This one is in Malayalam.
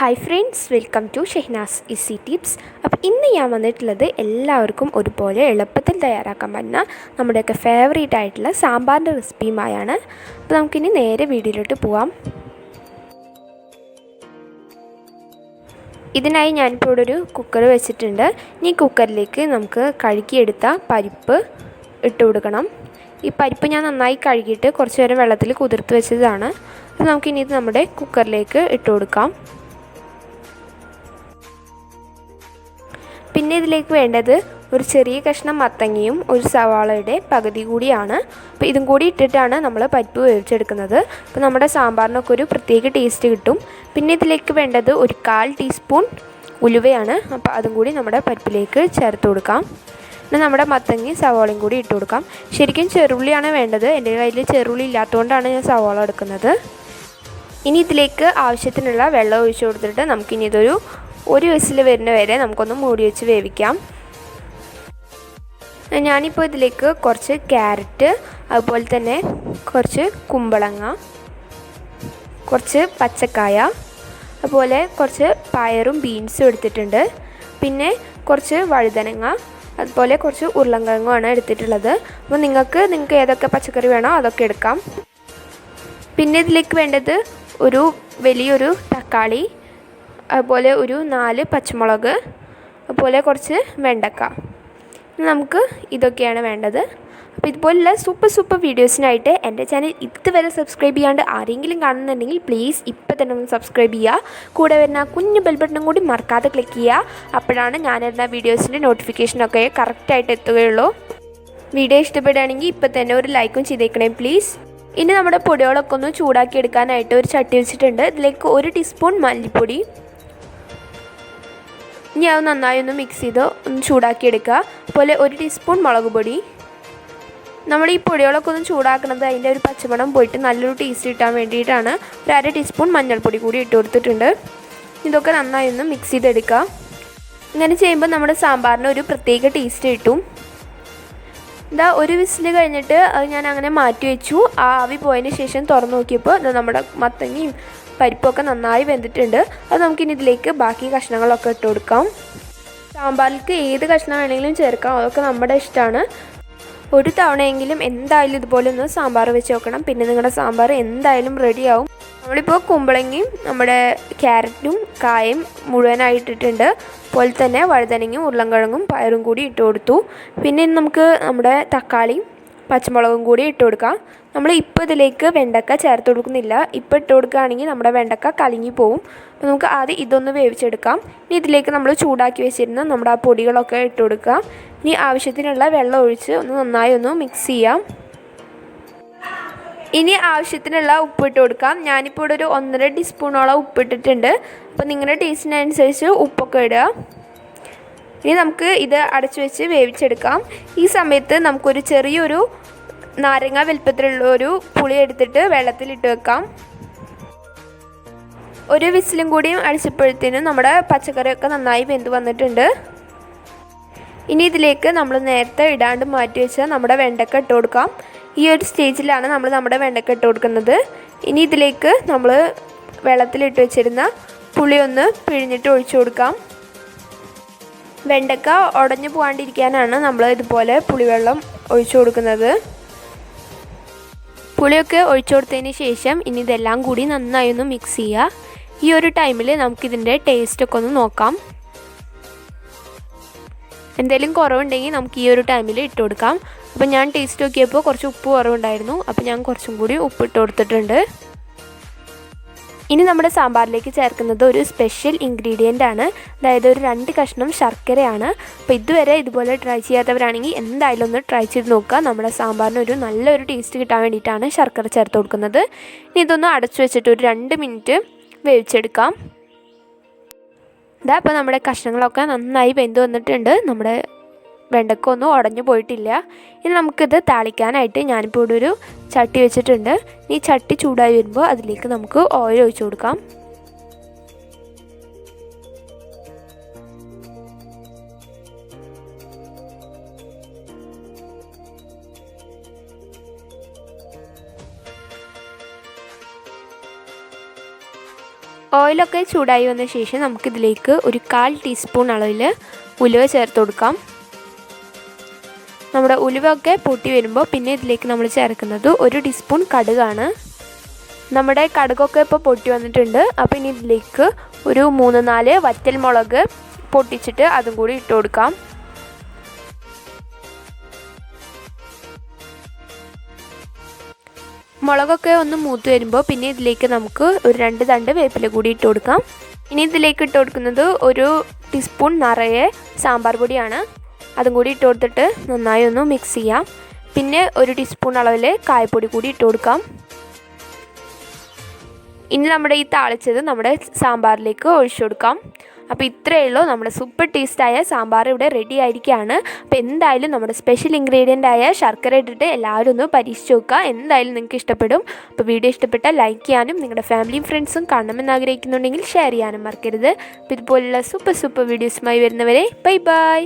Hi friends, welcome to SHAHNAZ Easy Tips. അപ്പോൾ ഇന്ന് ഞാൻ വന്നിട്ടുള്ളത് എല്ലാവർക്കും ഒരുപോലെ എളുപ്പത്തിൽ തയ്യാറാക്കാൻ പറ്റുന്ന നമ്മുടെയൊക്കെ ഫേവറേറ്റ് ആയിട്ടുള്ള സാമ്പാറിൻ്റെ റെസിപ്പിയുമായാണ്. അപ്പോൾ നമുക്കിനി നേരെ വീഡിയോയിലോട്ട് പോവാം. ഇതിനായി ഞാനിപ്പോൾ ഇവിടെ ഒരു കുക്കർ വെച്ചിട്ടുണ്ട്. ഈ കുക്കറിലേക്ക് നമുക്ക് കഴുകിയെടുത്ത പരിപ്പ് ഇട്ട് കൊടുക്കണം. ഈ പരിപ്പ് ഞാൻ നന്നായി കഴുകിയിട്ട് കുറച്ച് നേരം വെള്ളത്തിൽ കുതിർത്ത് വെച്ചതാണ്. അപ്പോൾ നമുക്കിനി ഇത് നമ്മുടെ കുക്കറിലേക്ക് ഇട്ട് കൊടുക്കാം. പിന്നെ ഇതിലേക്ക് വേണ്ടത് ഒരു ചെറിയ കഷ്ണം മത്തങ്ങയും ഒരു സവാളയുടെ പകുതി കൂടിയാണ്. അപ്പോൾ ഇതും കൂടി ഇട്ടിട്ടാണ് നമ്മൾ പരിപ്പ് വേവിച്ചെടുക്കുന്നത്. അപ്പോൾ നമ്മുടെ സാമ്പാറിനൊക്കെ ഒരു പ്രത്യേക ടേസ്റ്റ് കിട്ടും. പിന്നെ ഇതിലേക്ക് വേണ്ടത് ഒരു 1/4 ടീസ്പൂൺ ഉലുവയാണ്. അപ്പോൾ അതും കൂടി നമ്മുടെ പരിപ്പിലേക്ക് ചേർത്ത് കൊടുക്കാം. പിന്നെ നമ്മുടെ മത്തങ്ങയും സവാളയും കൂടി ഇട്ട് കൊടുക്കാം. ശരിക്കും ചെറുള്ളിയാണ് വേണ്ടത്. എൻ്റെ കയ്യിൽ ചെറുള്ളി ഇല്ലാത്തതുകൊണ്ടാണ് ഞാൻ സവാള എടുക്കുന്നത്. ഇനി ഇതിലേക്ക് ആവശ്യത്തിനുള്ള വെള്ളം ഒഴിച്ച് കൊടുത്തിട്ട് നമുക്കിനി ഇതൊരു വിസിൽ വരുന്ന വരെ നമുക്കൊന്ന് മൂടി വെച്ച് വേവിക്കാം. ഞാനിപ്പോൾ ഇതിലേക്ക് കുറച്ച് ക്യാരറ്റ്, അതുപോലെ തന്നെ കുറച്ച് കുമ്പളങ്ങ, കുറച്ച് പച്ചക്കായ, അതുപോലെ കുറച്ച് പയറും ബീൻസും എടുത്തിട്ടുണ്ട്. പിന്നെ കുറച്ച് വഴുതനങ്ങ, അതുപോലെ കുറച്ച് ഉരുളൻകിഴങ്ങുമാണ് എടുത്തിട്ടുള്ളത്. അപ്പോൾ നിങ്ങൾക്ക് ഏതൊക്കെ പച്ചക്കറി വേണോ അതൊക്കെ എടുക്കാം. പിന്നെ ഇതിലേക്ക് വേണ്ടത് ഒരു വലിയൊരു തക്കാളി, അതുപോലെ ഒരു 4 പച്ചമുളക്, അതുപോലെ കുറച്ച് വെണ്ടക്ക. നമുക്ക് ഇതൊക്കെയാണ് വേണ്ടത്. അപ്പോൾ ഇതുപോലുള്ള സൂപ്പർ വീഡിയോസിനായിട്ട് എൻ്റെ ചാനൽ ഇതുവരെ സബ്സ്ക്രൈബ് ചെയ്യാണ്ട് ആരെങ്കിലും കാണുന്നുണ്ടെങ്കിൽ പ്ലീസ് ഇപ്പോൾ തന്നെ ഒന്ന് സബ്സ്ക്രൈബ് ചെയ്യുക. കൂടെ വരുന്ന കുഞ്ഞു ബെൽ ബട്ടണും കൂടി മറക്കാതെ ക്ലിക്ക് ചെയ്യുക. അപ്പോഴാണ് ഞാനിരുന്ന വീഡിയോസിൻ്റെ നോട്ടിഫിക്കേഷനൊക്കെ കറക്റ്റായിട്ട് എത്തുകയുള്ളൂ. വീഡിയോ ഇഷ്ടപ്പെടുകയാണെങ്കിൽ ഇപ്പോൾ തന്നെ ഒരു ലൈക്കും ചെയ്തേക്കണേ പ്ലീസ്. ഇനി നമ്മുടെ പൊടികളൊക്കെ ഒന്ന് ചൂടാക്കി എടുക്കാനായിട്ട് ഒരു ചട്ടി വെച്ചിട്ടുണ്ട്. ഇതിലേക്ക് 1 ടീസ്പൂൺ മല്ലിപ്പൊടി. ഇനി അത് നന്നായി ഒന്ന് മിക്സ് ചെയ്ത് ഒന്ന് ചൂടാക്കിയെടുക്കുക. അതുപോലെ 1 ടീസ്പൂൺ മുളക് പൊടി. നമ്മൾ ഈ പൊടികളൊക്കെ ഒന്ന് ചൂടാക്കുന്നത് അതിൻ്റെ ഒരു പച്ചമണം പോയിട്ട് നല്ലൊരു ടേസ്റ്റ് കിട്ടാൻ വേണ്ടിയിട്ടാണ്. ഒരു 1/2 ടീസ്പൂൺ മഞ്ഞൾപ്പൊടി കൂടി ഇട്ട് കൊടുത്തിട്ടുണ്ട്. ഇതൊക്കെ നന്നായി ഒന്ന് മിക്സ് ചെയ്തെടുക്കുക. ഇങ്ങനെ ചെയ്യുമ്പോൾ നമ്മുടെ സാമ്പാറിന് ഒരു പ്രത്യേക ടേസ്റ്റ് കിട്ടും. ഇതാ ഒരു വിസിൽ കഴിഞ്ഞിട്ട് അത് ഞാൻ അങ്ങനെ മാറ്റി വെച്ചു. ആ ആവി പോയതിന് ശേഷം തുറന്ന് നോക്കിയപ്പോൾ ഇത് നമ്മുടെ മത്തങ്ങയും പരിപ്പൊക്കെ നന്നായി വെന്തിട്ടുണ്ട്. അത് നമുക്കിനി ഇതിലേക്ക് ബാക്കി കഷ്ണങ്ങളൊക്കെ ഇട്ട് കൊടുക്കാം. സാമ്പാറിലേക്ക് ഏത് കഷ്ണം വേണമെങ്കിലും ചേർക്കാം, അതൊക്കെ നമ്മുടെ ഇഷ്ടമാണ്. ഒരു തവണയെങ്കിലും എന്തായാലും ഇതുപോലെ ഒന്ന് സാമ്പാർ വെച്ച് നോക്കണം. പിന്നെ നിങ്ങളുടെ സാമ്പാർ എന്തായാലും റെഡിയാവും. നമ്മളിപ്പോൾ കുമ്പളങ്ങയും നമ്മുടെ ക്യാരറ്റും കായും മുഴുവനായിട്ടിട്ടുണ്ട്. അതുപോലെ തന്നെ വഴുതനങ്ങയും ഉരുളൻകിഴങ്ങും പയറും കൂടി ഇട്ട് കൊടുത്തു. പിന്നെ നമുക്ക് നമ്മുടെ തക്കാളിയും പച്ചമുളകും കൂടി ഇട്ട് കൊടുക്കാം. നമ്മൾ ഇപ്പോൾ ഇതിലേക്ക് വെണ്ടക്ക ചേർത്ത് കൊടുക്കുന്നില്ല. ഇപ്പോൾ ഇട്ട് കൊടുക്കുകയാണെങ്കിൽ നമ്മുടെ വെണ്ടക്ക കലങ്ങി പോവും. അപ്പോൾ നമുക്ക് ആദ്യം ഇതൊന്ന് വേവിച്ചെടുക്കാം. ഇനി ഇതിലേക്ക് നമ്മൾ ചൂടാക്കി വെച്ചിരുന്ന നമ്മുടെ ആ പൊടികളൊക്കെ ഇട്ട് കൊടുക്കുക. ഇനി ആവശ്യത്തിനുള്ള വെള്ളം ഒഴിച്ച് നന്നായി ഒന്ന് മിക്സ് ചെയ്യാം. ഇനി ആവശ്യത്തിനുള്ള ഉപ്പിട്ട് കൊടുക്കാം. ഞാനിപ്പോൾ ഇവിടെ ഒരു 1.5 ടീസ്പൂണോളം ഉപ്പിട്ടിട്ടുണ്ട്. അപ്പോൾ നിങ്ങളുടെ ടേസ്റ്റിനനുസരിച്ച് ഉപ്പൊക്കെ ഇടുക. ഇനി നമുക്ക് ഇത് അടച്ചു വെച്ച് വേവിച്ചെടുക്കാം. ഈ സമയത്ത് നമുക്കൊരു ചെറിയൊരു നാരങ്ങ വലുപ്പത്തിലുള്ള ഒരു പുളി എടുത്തിട്ട് വെള്ളത്തിലിട്ട് വെക്കാം. ഒരു വിസിലും കൂടിയും അടിച്ചപ്പോഴത്തേനും നമ്മുടെ പച്ചക്കറിയൊക്കെ നന്നായി വെന്ത് വന്നിട്ടുണ്ട്. ഇനി ഇതിലേക്ക് നമ്മൾ നേരത്തെ ഇടാണ്ട് മാറ്റി വെച്ചാൽ നമ്മുടെ വെണ്ടക്ക ഇട്ട് കൊടുക്കാം. ഈ ഒരു സ്റ്റേജിലാണ് നമ്മൾ നമ്മുടെ വെണ്ടക്ക ഇട്ട് കൊടുക്കുന്നത്. ഇനി ഇതിലേക്ക് നമ്മൾ വെള്ളത്തിലിട്ട് വെച്ചിരുന്ന പുളി ഒന്ന് പിഴിഞ്ഞിട്ട് ഒഴിച്ചു കൊടുക്കാം. വെണ്ടക്ക ഉടഞ്ഞു പോകാണ്ടിരിക്കാനാണ് നമ്മൾ ഇതുപോലെ പുളിവെള്ളം ഒഴിച്ചു കൊടുക്കുന്നത്. പുളിയൊക്കെ ഒഴിച്ചു കൊടുത്തതിന് ശേഷം ഇനി ഇതെല്ലാം കൂടി നന്നായി ഒന്ന് മിക്സ് ചെയ്യുക. ഈ ഒരു ടൈമിൽ നമുക്കിതിൻ്റെ ടേസ്റ്റൊക്കെ ഒന്ന് നോക്കാം. എന്തെങ്കിലും കുറവുണ്ടെങ്കിൽ നമുക്ക് ഈ ഒരു ടൈമിൽ ഇട്ട് കൊടുക്കാം. അപ്പോൾ ഞാൻ ടേസ്റ്റ് നോക്കിയപ്പോൾ കുറച്ച് ഉപ്പ് കുറവുണ്ടായിരുന്നു. അപ്പോൾ ഞാൻ കുറച്ചും കൂടി ഉപ്പ് ഇട്ട് കൊടുത്തിട്ടുണ്ട്. ഇനി നമ്മുടെ സാമ്പാറിലേക്ക് ചേർക്കുന്നത് ഒരു സ്പെഷ്യൽ ഇൻഗ്രീഡിയൻ്റ് ആണ്. അതായത് ഒരു 2 കഷ്ണം ശർക്കരയാണ്. അപ്പോൾ ഇതുവരെ ഇതുപോലെ ട്രൈ ചെയ്യാത്തവരാണെങ്കിൽ എന്തായാലും ഒന്ന് ട്രൈ ചെയ്ത് നോക്കുക. നമ്മുടെ സാമ്പാറിന് ഒരു നല്ലൊരു ടേസ്റ്റ് കിട്ടാൻ വേണ്ടിയിട്ടാണ് ശർക്കര ചേർത്ത് കൊടുക്കുന്നത്. ഇനി ഇതൊന്ന് അടച്ചു വെച്ചിട്ട് ഒരു 2 മിനിറ്റ് വേവിച്ചെടുക്കാം. ഇതാ ഇപ്പോൾ നമ്മുടെ കഷ്ണങ്ങളൊക്കെ നന്നായി വെന്ത് വന്നിട്ടുണ്ട്. നമ്മുടെ വെണ്ടക്ക ഒന്നും ഉടഞ്ഞു പോയിട്ടില്ല. ഇനി നമുക്കിത് താളിക്കാനായിട്ട് ഞാനിപ്പോൾ ഇവിടെ ഒരു ചട്ടി വെച്ചിട്ടുണ്ട്. ഈ ചട്ടി ചൂടായി വരുമ്പോൾ അതിലേക്ക് നമുക്ക് ഓയിൽ ഒഴിച്ചു കൊടുക്കാം. ഓയിലൊക്കെ ചൂടായി വന്ന ശേഷം നമുക്കിതിലേക്ക് ഒരു 1/4 ടീസ്പൂൺ അളവിൽ ഉലുവ ചേർത്ത് കൊടുക്കാം. നമ്മുടെ ഉലുവയൊക്കെ പൊട്ടി വരുമ്പോൾ പിന്നെ ഇതിലേക്ക് നമ്മൾ ചേർക്കുന്നത് 1 ടീസ്പൂൺ കടുകാണ്. നമ്മുടെ കടുകൊക്കെ ഇപ്പോൾ പൊട്ടി വന്നിട്ടുണ്ട്. അപ്പോൾ ഇനി ഇതിലേക്ക് ഒരു 3-4 വറ്റൽ മുളക് പൊട്ടിച്ചിട്ട് അതും കൂടി ഇട്ട് കൊടുക്കാം. മുളകൊക്കെ ഒന്ന് മൂത്ത് വരുമ്പോൾ പിന്നെ ഇതിലേക്ക് നമുക്ക് ഒരു 2 തണ്ട് വേപ്പില കൂടി ഇട്ട് കൊടുക്കാം. ഇനി ഇതിലേക്ക് ഇട്ട് കൊടുക്കുന്നത് 1 ടീസ്പൂൺ നിറയെ സാമ്പാർ പൊടിയാണ്. അതും കൂടി ഇട്ട് കൊടുത്തിട്ട് നന്നായി ഒന്ന് മിക്സ് ചെയ്യാം. പിന്നെ 1 ടീസ്പൂൺ അളവിൽ കായപ്പൊടി കൂടി ഇട്ട് കൊടുക്കാം. ഇനി നമ്മുടെ ഈ താളിച്ചത് നമ്മുടെ സാമ്പാറിലേക്ക് ഒഴിച്ചു കൊടുക്കാം. അപ്പോൾ ഇത്രയേ ഉള്ളൂ, നമ്മുടെ സൂപ്പർ ടേസ്റ്റായ സാമ്പാർ ഇവിടെ റെഡി ആയിരിക്കുകയാണ്. അപ്പോൾ എന്തായാലും നമ്മുടെ സ്പെഷ്യൽ ഇൻഗ്രീഡിയൻ്റ് ആയ ശർക്കര ഇട്ടിട്ട് എല്ലാവരും ഒന്ന് പരീക്ഷിച്ച് നോക്കുക. എന്തായാലും നിങ്ങൾക്ക് ഇഷ്ടപ്പെടും. അപ്പോൾ വീഡിയോ ഇഷ്ടപ്പെട്ടാൽ ലൈക്ക് ചെയ്യാനും നിങ്ങളുടെ ഫാമിലിയും ഫ്രണ്ട്സും കാണണമെന്ന് ആഗ്രഹിക്കുന്നുണ്ടെങ്കിൽ ഷെയർ ചെയ്യാനും മറക്കരുത്. അപ്പോൾ ഇതുപോലുള്ള സൂപ്പർ വീഡിയോസുമായി വരുന്നവരെ ബൈ ബൈ.